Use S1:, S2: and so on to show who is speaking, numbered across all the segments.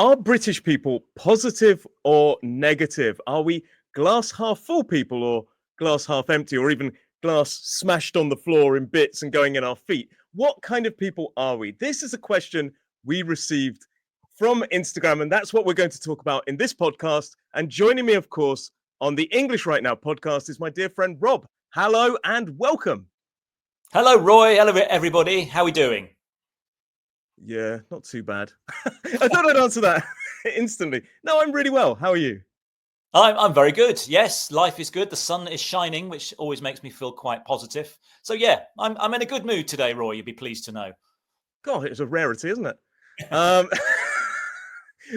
S1: Are British people positive or negative? Are we glass half full people or glass half empty or even glass smashed on the floor in bits and going in our feet? What kind of people are we? This is a question we received from Instagram, and that's what we're going to talk about in this podcast. And joining me, of course, on the English Right Now podcast is my dear friend Rob. Hello and welcome.
S2: Hello, Roy. Hello, everybody. How are we doing?
S1: Yeah, not too bad. I thought I'd answer that instantly. No, I'm really well. How are you?
S2: I'm very good. Yes, life is good. The sun is shining, which always makes me feel quite positive. So yeah, I'm in a good mood today, Roy. You'd be pleased to know.
S1: God, it's a rarity, isn't it?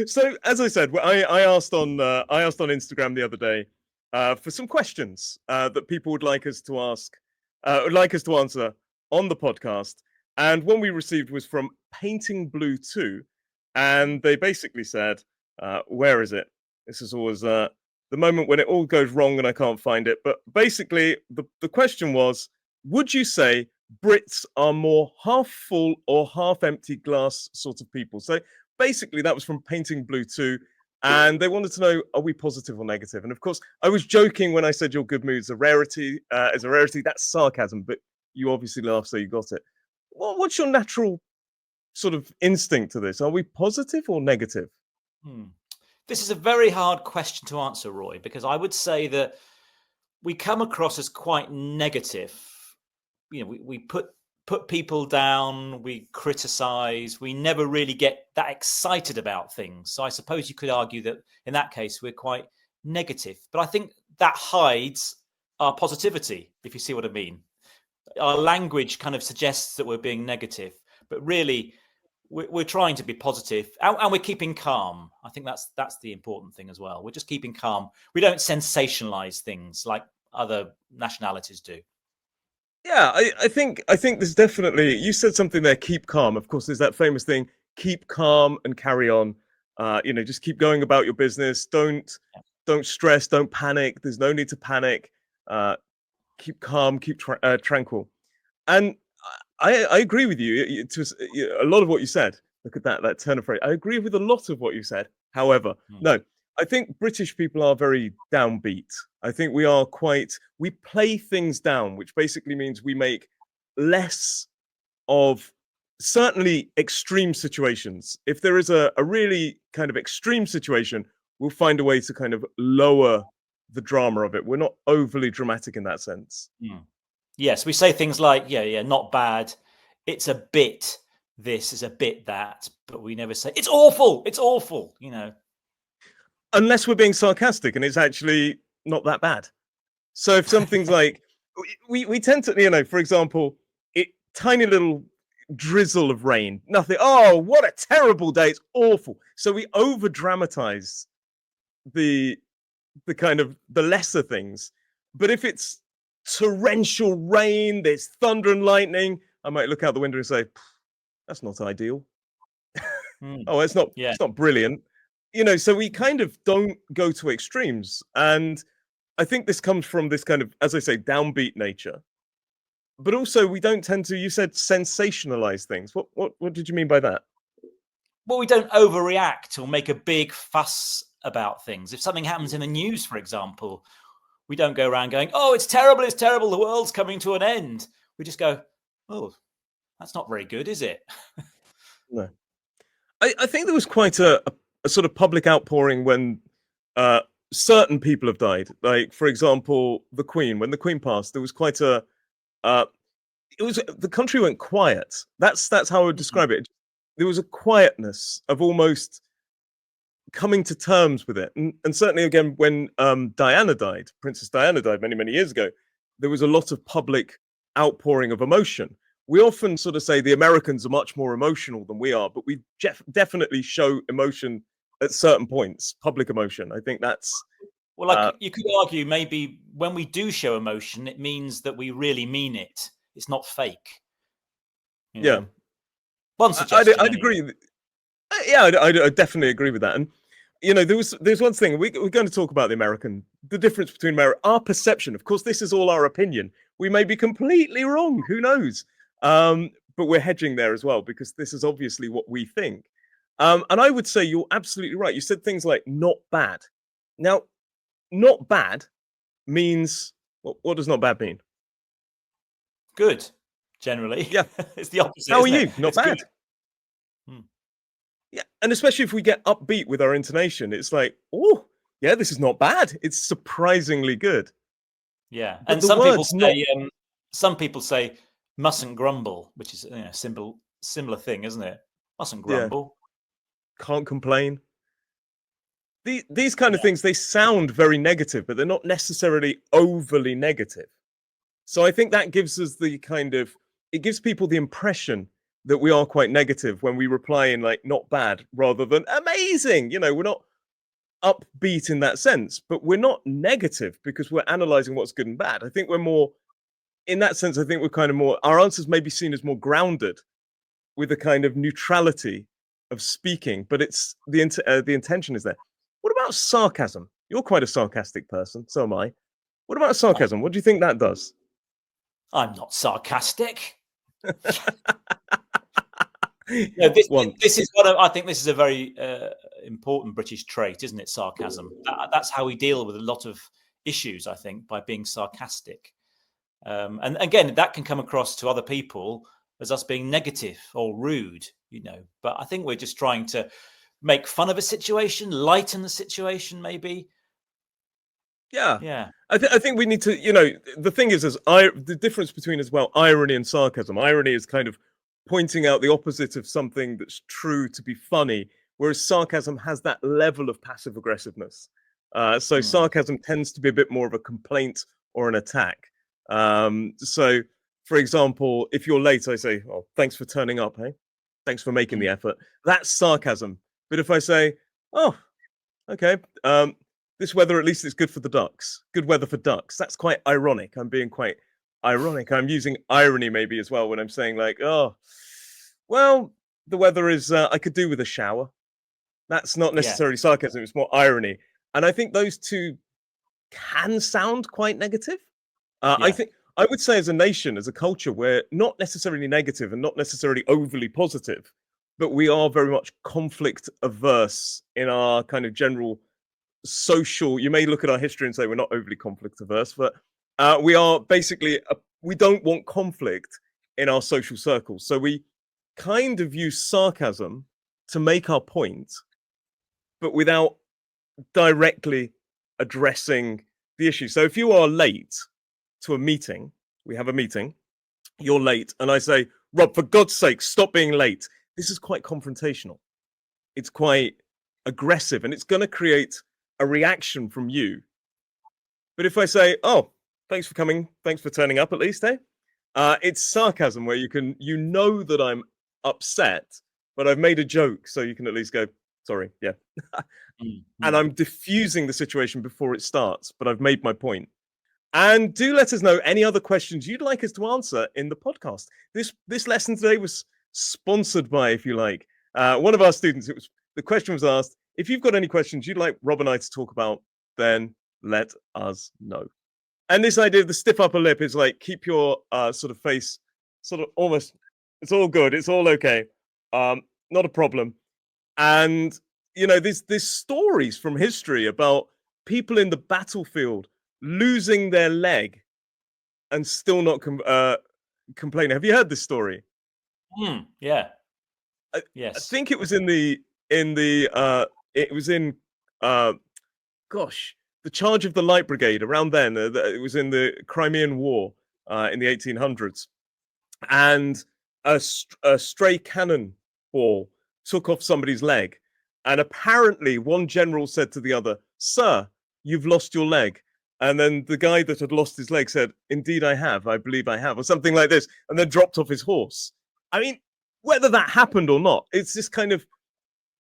S1: So as I said, I asked on Instagram the other day for some questions that people would like us to ask, would like us to answer on the podcast. And one we received was from Painting Blue 2, and they basically said, where is it? This is always the moment when it all goes wrong and I can't find it. But basically, the question was, would you say Brits are more half full or half empty glass sort of people? So basically, that was from Painting Blue 2. And they wanted to know, are we positive or negative? And of course, I was joking when I said your good mood's a rarity. Is a rarity. That's sarcasm, but you obviously laughed, so you got it. What's your natural sort of instinct to this? Are we positive or negative?
S2: This is a very hard question to answer, Roy, because I would say that we come across as quite negative. You know, we put people down, we criticize, we never really get that excited about things. So I suppose you could argue that in that case, we're quite negative. But I think that hides our positivity, if you see what I mean. Our language kind of suggests that we're being negative, but really we're trying to be positive and we're keeping calm. I think that's the important thing as well. We're just keeping calm. We don't sensationalize things like other nationalities do.
S1: Yeah, I think there's definitely, you said something there, keep calm. Of course, there's that famous thing, keep calm and carry on. Just keep going about your business. Don't stress, don't panic. There's no need to panic. Keep calm, keep tranquil. And I agree with you to a lot of what you said. Look at that turn of phrase. I agree with a lot of what you said. However, no, I think British people are very downbeat. I think we play things down, which basically means we make less of certainly extreme situations. If there is a really kind of extreme situation, we'll find a way to kind of lower the drama of it. We're not overly dramatic in that sense.
S2: Yes, we say things like, yeah, not bad. It's a bit this, is a bit that, but we never say, it's awful, you know.
S1: Unless we're being sarcastic and it's actually not that bad. So if something's like, we tend to, for example, tiny little drizzle of rain, nothing, oh, what a terrible day, it's awful. So we over dramatize the kind of the lesser things. But if it's torrential rain, there's thunder and lightning, I might look out the window and say, that's not ideal. Oh, it's not brilliant. So we kind of don't go to extremes. And I think this comes from this kind of, as I say, downbeat nature. But also we don't tend to, you said sensationalize things. What did you mean by that?
S2: Well, we don't overreact or make a big fuss about things. If something happens in the news, for example, we don't go around going, oh, it's terrible, the world's coming to an end. We just go, oh, that's not very good, is it?
S1: No. I think there was quite a sort of public outpouring when certain people have died. Like, for example, the Queen. When the Queen passed, there was quite the country went quiet. That's how I would describe it. There was a quietness of almost coming to terms with it. And certainly, again, when Diana died, Princess Diana died many, many years ago, there was a lot of public outpouring of emotion. We often sort of say the Americans are much more emotional than we are, but we definitely show emotion at certain points, public emotion. I think that's...
S2: Well, you could argue maybe when we do show emotion, it means that we really mean it. It's not fake.
S1: Yeah.
S2: One suggestion.
S1: I'd agree. Yeah, I definitely agree with that. And, there's one thing, we're going to talk about the difference between our perception. Of course, this is all our opinion. We may be completely wrong. Who knows? But we're hedging there as well, because this is obviously what we think. And I would say you're absolutely right. You said things like not bad. Now, not bad means what does not bad mean?
S2: Good, generally.
S1: Yeah.
S2: It's the opposite,
S1: How are
S2: isn't
S1: you?
S2: it?
S1: Not
S2: It's good.
S1: bad.
S2: Hmm.
S1: Yeah. And especially if we get upbeat with our intonation, it's like, oh, yeah, this is not bad. It's surprisingly good.
S2: Yeah,
S1: But
S2: and
S1: the words not,
S2: some people say mustn't grumble, which is similar thing, isn't it? Mustn't
S1: yeah,
S2: grumble.
S1: can't complain. These kind of
S2: Yeah,
S1: things, they sound very negative, but they're not necessarily overly negative. So I think that gives us the kind of, it gives people the impression that we are quite negative when we reply in like not bad rather than amazing. You know, we're not upbeat in that sense, but we're not negative because we're analyzing what's good and bad. I think we're more, in that sense, I think we're kind of more, our answers may be seen as more grounded with a kind of neutrality of speaking, but it's the intention is there. What about sarcasm? You're quite a sarcastic person, so am I. What about
S2: I-
S1: sarcasm? What do you think that does?
S2: I'm not sarcastic. No, this
S1: One,
S2: this is I think this is a very important British trait, isn't it? Sarcasm. That's how we deal with a lot of issues, I think, by being sarcastic. And again, that can come across to other people as us being negative or rude, But I think we're just trying to make fun of a situation, lighten the situation, maybe.
S1: yeah.
S2: Yeah,
S1: I think we need to, the thing is, the difference between as well irony and sarcasm. Irony is kind of pointing out the opposite of something that's true to be funny, whereas sarcasm has that level of passive aggressiveness. So
S2: mm,
S1: sarcasm tends to be a bit more of a complaint or an attack. So, for example, if you're late, I say, "Oh, thanks for turning up, hey? Thanks for making the
S2: mm,
S1: effort." That's sarcasm. But if I say, "Oh, okay. This weather at least is good for the ducks. Good weather for ducks." That's quite ironic. I'm being quite ironic. I'm using irony maybe as well when I'm saying like, "Oh, well, the weather is. I could do with a shower." That's not
S2: yeah,
S1: necessarily sarcasm. It's more irony. And I think those two can sound quite negative. I
S2: yeah,
S1: think I would say as a nation, as a culture, we're not necessarily negative and not necessarily overly positive, but we are very much conflict averse in our kind of general social. You may look at our history and say we're not overly conflict averse, but we are basically we don't want conflict in our social circles. So we kind of use sarcasm to make our point, but without directly addressing the issue. So if you are late to a meeting, we have a meeting, you're late, and I say, "Rob, for God's sake, stop being late." This is quite confrontational. It's quite aggressive, and it's going to create a reaction from you. But if I say, "Oh, thanks for coming, thanks for turning up at least, eh?" It's sarcasm where you know that I'm upset, but I've made a joke, so you can at least go, "Sorry, yeah."
S2: mm,
S1: And
S2: mm.
S1: I'm diffusing the situation before it starts, but I've made my point. And do let us know any other questions you'd like us to answer in the podcast. This lesson today was sponsored by, if you like, one of our students. The question was asked: if you've got any questions you'd like Rob and I to talk about, then let us know. And this idea of the stiff upper lip is like keep your sort of face sort of almost. It's all good. It's all okay. Not a problem. And there's stories from history about people in the battlefield losing their leg and still not complaining. Have you heard this story?
S2: Yeah,
S1: I, I
S2: yes,
S1: think it was in the it was in uh gosh, the Charge of the Light Brigade around then. It was in the Crimean War in the 1800s, and a stray cannon ball took off somebody's leg. And apparently, one general said to the other, "Sir, you've lost your leg." And then the guy that had lost his leg said, "Indeed, I have. I believe I have," or something like this, and then dropped off his horse. I mean, whether that happened or not, it's this kind of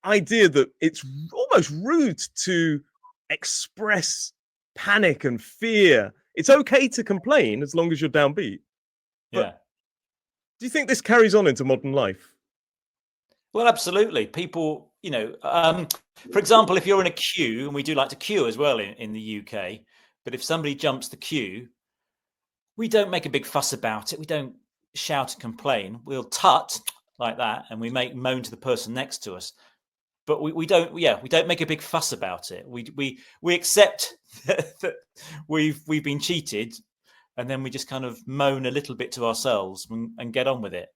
S1: idea that it's almost rude to express panic and fear. It's okay to complain as long as you're downbeat. But
S2: yeah.
S1: do you think this carries on into modern life?
S2: Well, absolutely. People, for example, if you're in a queue, and we do like to queue as well in the UK, but if somebody jumps the queue, we don't make a big fuss about it. We don't shout and complain. We'll tut like that, and we make moan to the person next to us. but we don't make a big fuss about it. We accept that we've been cheated, and then we just kind of moan a little bit to ourselves and get on with it.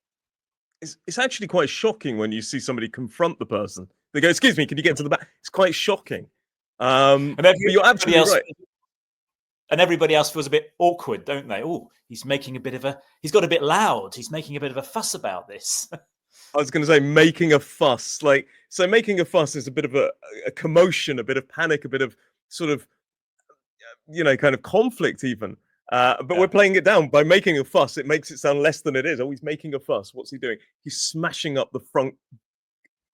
S1: It's actually quite shocking when you see somebody confront the person. They go, "Excuse me, can you get to the back?" It's quite shocking.
S2: And
S1: But you're absolutely right.
S2: And everybody else feels a bit awkward, don't they? Oh, he's got a bit loud. He's making a bit of a fuss about this.
S1: I was going to say making a fuss. So making a fuss is a bit of a commotion, a bit of panic, a bit of sort of, kind of conflict even. But we're playing it down by making a fuss. It makes it sound less than it is. Oh, he's making a fuss. What's he doing? He's smashing up the front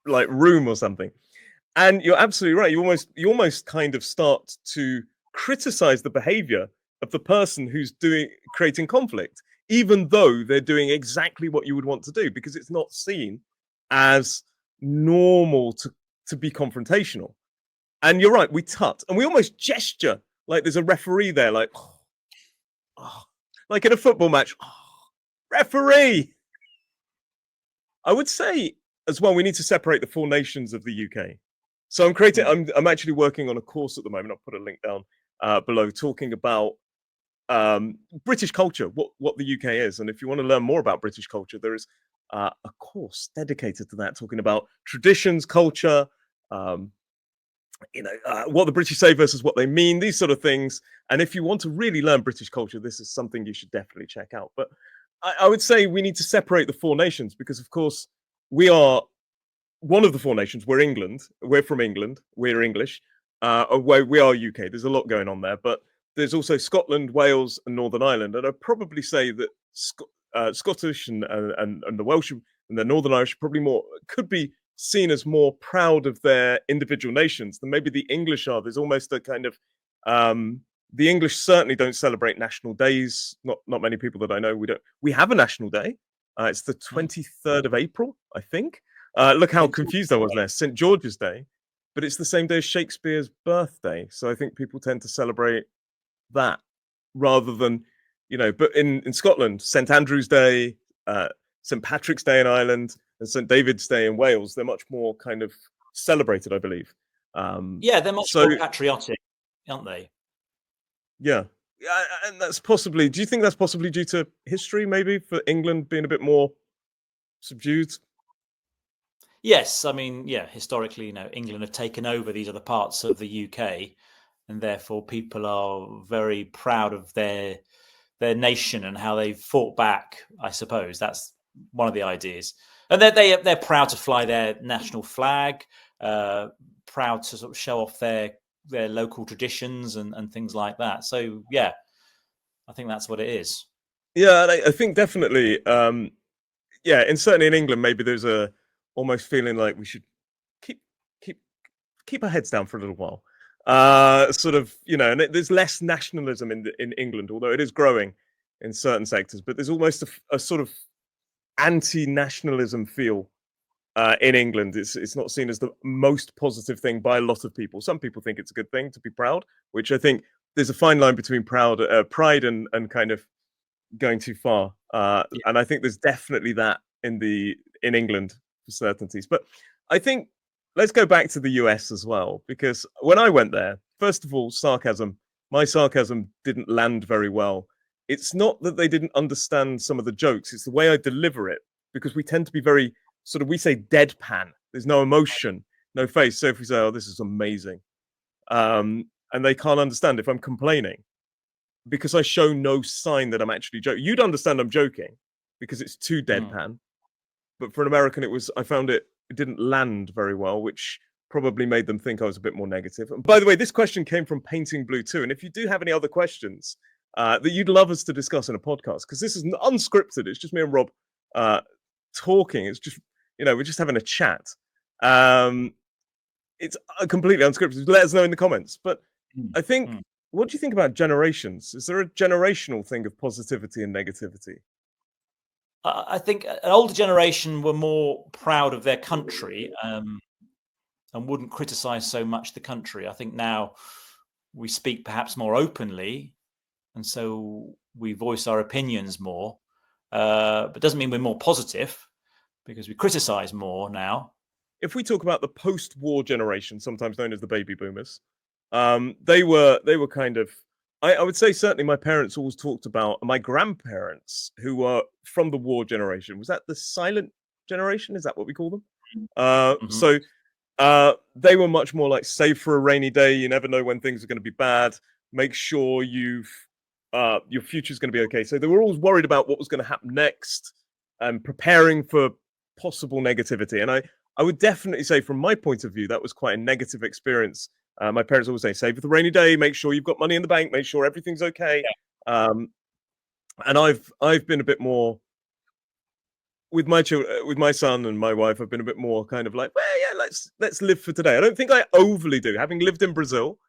S1: room or something. And you're absolutely right. You almost kind of start to criticize the behavior of the person who's creating conflict, even though they're doing exactly what you would want to do, because it's not seen as normal to be confrontational. And you're right, we tut and we almost gesture like there's a referee there, like, like in a football match, referee. I would say as well, we need to separate the four nations of the UK. So I'm actually working on a course at the moment. I'll put a link down below, talking about British culture, what the UK is. And if you want to learn more about British culture, there is a course dedicated to that, talking about traditions, culture, what the British say versus what they mean, these sort of things. And if you want to really learn British culture, this is something you should definitely check out. But I would say we need to separate the four nations, because, of course, we are one of the four nations. We're England. We're from England. We're English. We are UK. There's a lot going on there. But there's also Scotland, Wales, and Northern Ireland. And I'd probably say that Scottish and the Welsh and the Northern Irish could be seen as more proud of their individual nations than maybe the English are. There's almost a kind of the English certainly don't celebrate national days. Not many people that I know. We have a national day. It's the 23rd of April, I think. Look how confused I was there. St. George's Day, but it's the same day as Shakespeare's birthday. So I think people tend to celebrate that rather than, but in Scotland, St. Andrew's Day, St. Patrick's Day in Ireland, and St. David's Day in Wales, they're much more kind of celebrated, I believe.
S2: They're much more patriotic, aren't they?
S1: Yeah. And that's possibly, do you think that's possibly due to history, maybe, for England being a bit more subdued?
S2: Yes, I mean, historically, England have taken over these other parts of the UK, and therefore people are very proud of their nation and how they've fought back. I suppose that's one of the ideas, and they're proud to fly their national flag, proud to sort of show off their local traditions and things like that. So I think that's what it is.
S1: Yeah, I think definitely. And certainly in England, maybe there's a almost feeling like we should keep our heads down for a little while. And there's less nationalism in England, although it is growing in certain sectors. But there's almost a sort of anti-nationalism feel in England. It's not seen as the most positive thing by a lot of people. Some people think it's a good thing to be proud, which I think there's a fine line between pride and kind of going too far. And I think there's definitely that in England for certainties. But I think let's go back to the US as well, because when I went there, first of all, my sarcasm didn't land very well. It's not that they didn't understand some of the jokes, it's the way I deliver it, because we tend to be very we say deadpan. There's no emotion, no face. So if we say, "Oh, this is amazing," and they can't understand if I'm complaining, because I show no sign that I'm actually joking. You'd understand I'm joking because it's too deadpan. But for an American, I found it didn't land very well, which probably made them think I was a bit more negative. And by the way, this question came from Painting Blue too. And if you do have any other questions that you'd love us to discuss in a podcast, because this is unscripted, it's just me and Rob talking. It's just, we're just having a chat. It's completely unscripted. Let us know in the comments. But I think, what do you think about generations? Is there a generational thing of positivity and negativity?
S2: I think an older generation were more proud of their country and wouldn't criticize so much the country. I think now we speak perhaps more openly, and so we voice our opinions more. But it doesn't mean we're more positive, because we criticize more now.
S1: if we talk about the post-war generation, sometimes known as the baby boomers, they were kind of, I would say certainly my parents always talked about my grandparents who were from the war generation. Was that the silent generation? Is that what we call them?
S2: Mhm.
S1: So they were much more like save for a rainy day. You never know when things are going to be bad. Make sure your future's going to be okay. So they were always worried about what was going to happen next and preparing for possible negativity. And I would definitely say, from my point of view, that was quite a negative experience. My parents always say, save for the rainy day, make sure you've got money in the bank, make sure everything's okay. And I've been a bit more with my children, with my son and my wife. I've been a bit more kind of like, well, yeah, let's live for today. I don't think I overly do. Having lived in Brazil,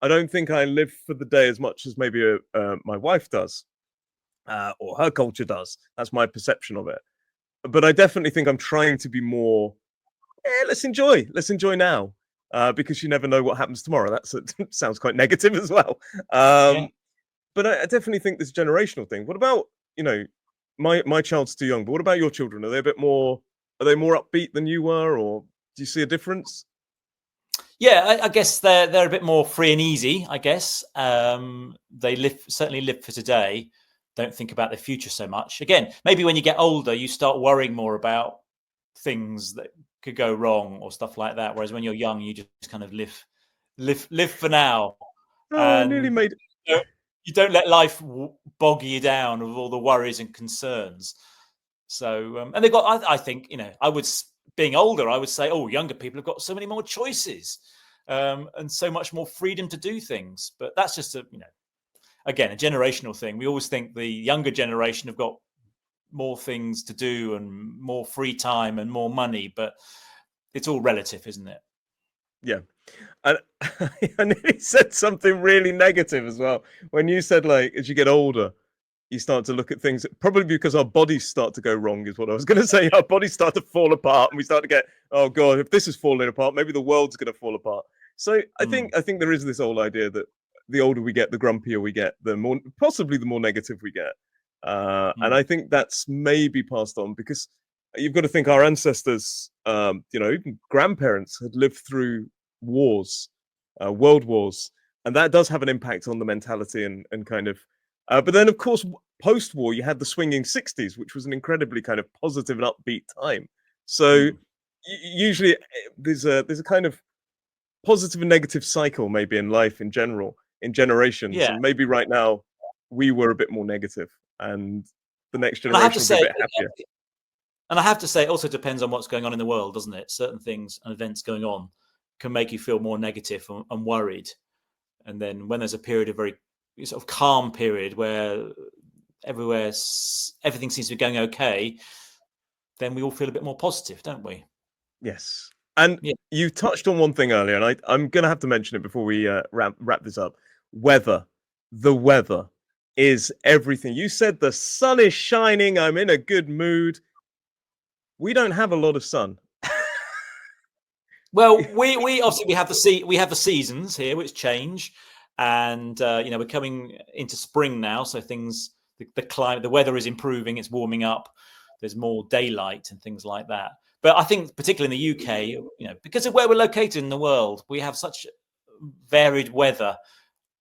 S1: I don't think I live for the day as much as maybe my wife does, or her culture does. That's my perception of it. But I definitely think I'm trying to be more. Let's enjoy now, because you never know what happens tomorrow. That sounds quite negative as well.
S2: Yeah.
S1: But I definitely think this generational thing. What about, my child's too young, but what about your children? Are they a bit more? Are they more upbeat than you were, or do you see a difference?
S2: Yeah, I guess they're a bit more free and easy. I guess they certainly live for today. Don't think about the future so much. Again, maybe when you get older, you start worrying more about things that could go wrong or stuff like that. Whereas when you're young, you just kind of live for now,
S1: Oh, I nearly
S2: and
S1: made.
S2: you don't let life bog you down with all the worries and concerns. So, and they've got, I think, being older, I would say, oh, younger people have got so many more choices, and so much more freedom to do things. But that's just again, a generational thing. We always think the younger generation have got more things to do and more free time and more money, but it's all relative, isn't it?
S1: Yeah. And I nearly said something really negative as well. When you said, like, as you get older, you start to look at things, probably because our bodies start to go wrong, is what I was going to say. Our bodies start to fall apart, and we start to get, oh God, if this is falling apart, maybe the world's going to fall apart. So I think there is this old idea that the older we get, the grumpier we get, possibly the more negative we get. And
S2: Mm.
S1: I think that's maybe passed on because you've got to think our ancestors, even grandparents had lived through wars, world wars, and that does have an impact on the mentality and kind of. But then, of course, post-war, you had the swinging '60s, which was an incredibly kind of positive and upbeat time. So usually, there's a kind of positive and negative cycle, maybe in life in general, in generations,
S2: Yeah,
S1: and maybe right now we were a bit more negative, and the next
S2: and I have to
S1: generation will be a
S2: say,
S1: bit happier.
S2: it also depends on what's going on in the world, doesn't it? Certain things and events going on can make you feel more negative and worried. And then when there's a period of very sort of calm period where everything seems to be going okay, then we all feel a bit more positive, don't we?
S1: Yes. And
S2: Yeah.
S1: you touched on one thing earlier, and I'm going to have to mention it before we wrap this up. Weather. The weather is everything. You said the sun is shining. I'm in a good mood. We don't have a lot of sun.
S2: Well, we obviously we have the seasons here which change, and we're coming into spring now, so the climate, the weather is improving, it's warming up, there's more daylight and things like that. But I think particularly in the UK, because of where we're located in the world, we have such varied weather,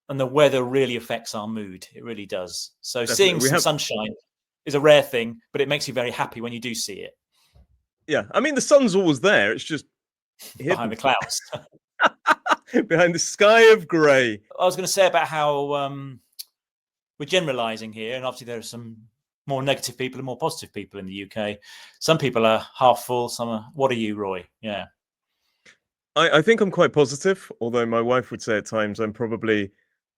S2: and the weather really affects our mood. It really does. So
S1: Definitely.
S2: seeing
S1: We
S2: some
S1: have,
S2: sunshine is a rare thing, but it makes you very happy when you do see it
S1: yeah. I mean, the sun's always there. It's just
S2: behind
S1: hidden
S2: the clouds.
S1: behind the sky of grey.
S2: I was going to say about how we're generalizing here, and obviously there are some more negative people and more positive people in the UK. Some people are half full, some are. What are you, Roy? Yeah.
S1: I think I'm quite positive, although my wife would say at times I'm probably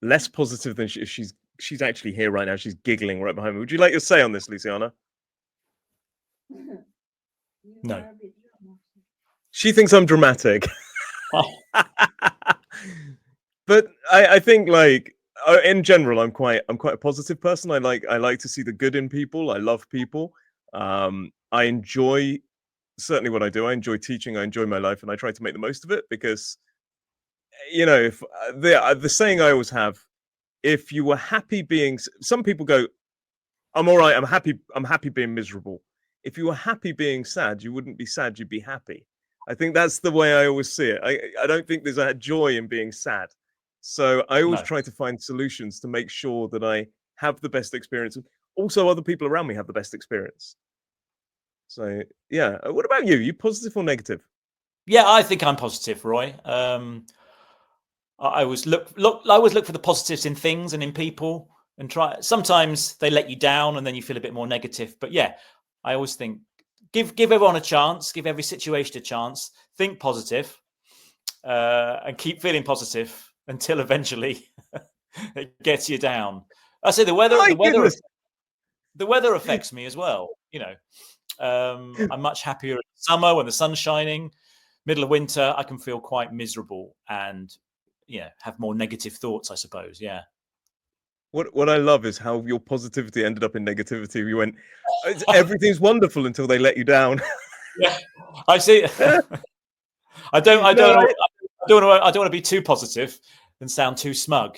S1: less positive than she's actually here right now. She's giggling right behind me. Would you like your say on this, Luciana?
S2: No.
S1: She thinks I'm dramatic. But I think like in general, I'm quite a positive person. I like to see the good in people. I love people. I enjoy certainly what I do. I enjoy teaching. I enjoy my life, and I try to make the most of it because if the saying I always have, if you were happy being, some people go, I'm all right. I'm happy. I'm happy being miserable. If you were happy being sad, you wouldn't be sad. You'd be happy. I think that's the way I always see it. I don't think there's a joy in being sad. So I always
S2: No.
S1: try to find solutions to make sure that I have the best experience. Also, other people around me have the best experience. So yeah. What about you? You positive or negative?
S2: Yeah, I think I'm positive, Roy. I always look for the positives in things and in people, and try. Sometimes they let you down, and then you feel a bit more negative. But yeah, I always think give everyone a chance, give every situation a chance. Think positive, and keep feeling positive until eventually it gets you down. I say the weather.
S1: My goodness.
S2: The weather affects me as well. I'm much happier in summer when the sun's shining. Middle of winter, I can feel quite miserable and have more negative thoughts, I suppose. Yeah.
S1: What I love is how your positivity ended up in negativity. You went, everything's wonderful until they let you down.
S2: Yeah. I see. I don't want to be too positive and sound too smug,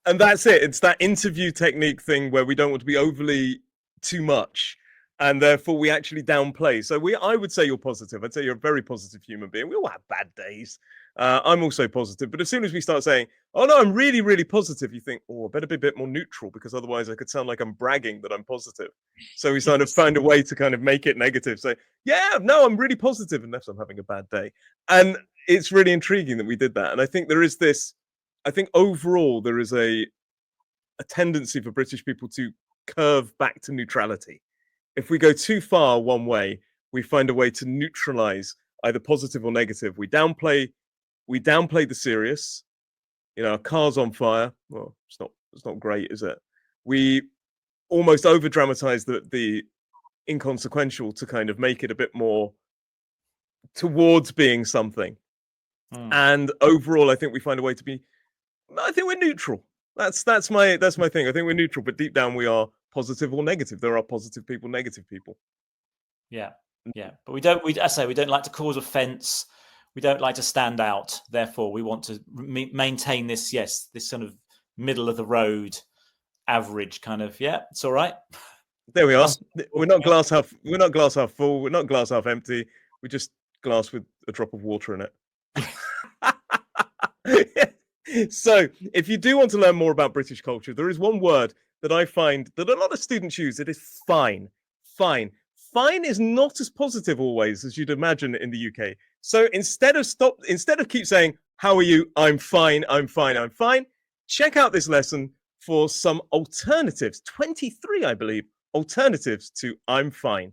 S1: And that's it. It's that interview technique thing where we don't want to be overly too much, and therefore we actually downplay. So I would say you're positive. I'd say you're a very positive human being. We all have bad days. I'm also positive, but as soon as we start saying, "Oh no, I'm really, really positive," you think, "Oh, I better be a bit more neutral because otherwise I could sound like I'm bragging that I'm positive." So we kind of find a way to kind of make it negative. Say, "Yeah, no, I'm really positive unless I'm having a bad day," and it's really intriguing that we did that. And I think there is this. I think overall there is a tendency for British people to curve back to neutrality. If we go too far one way, we find a way to neutralize either positive or negative. We downplay the serious. A car's on fire. Well, it's not great, is it? We almost over dramatize the inconsequential to kind of make it a bit more towards being something. And overall, I think we find a way to be. I think we're neutral. That's my thing. I think we're neutral, but deep down we are positive or negative. There are positive people, negative people.
S2: Yeah, but we don't like to cause offence. We don't like to stand out. Therefore, we want to maintain this kind of middle of the road, average kind of. Yeah, it's all right.
S1: There we are. We're not glass half full. We're not glass half empty. We're just glass with a drop of water in it. So, if you do want to learn more about British culture, there is one word that I find that a lot of students use. It is fine. Fine. Fine is not as positive always as you'd imagine in the UK. So instead of keep saying, "How are you? I'm fine. I'm fine. I'm fine." Check out this lesson for some alternatives. 23, I believe, alternatives to "I'm fine."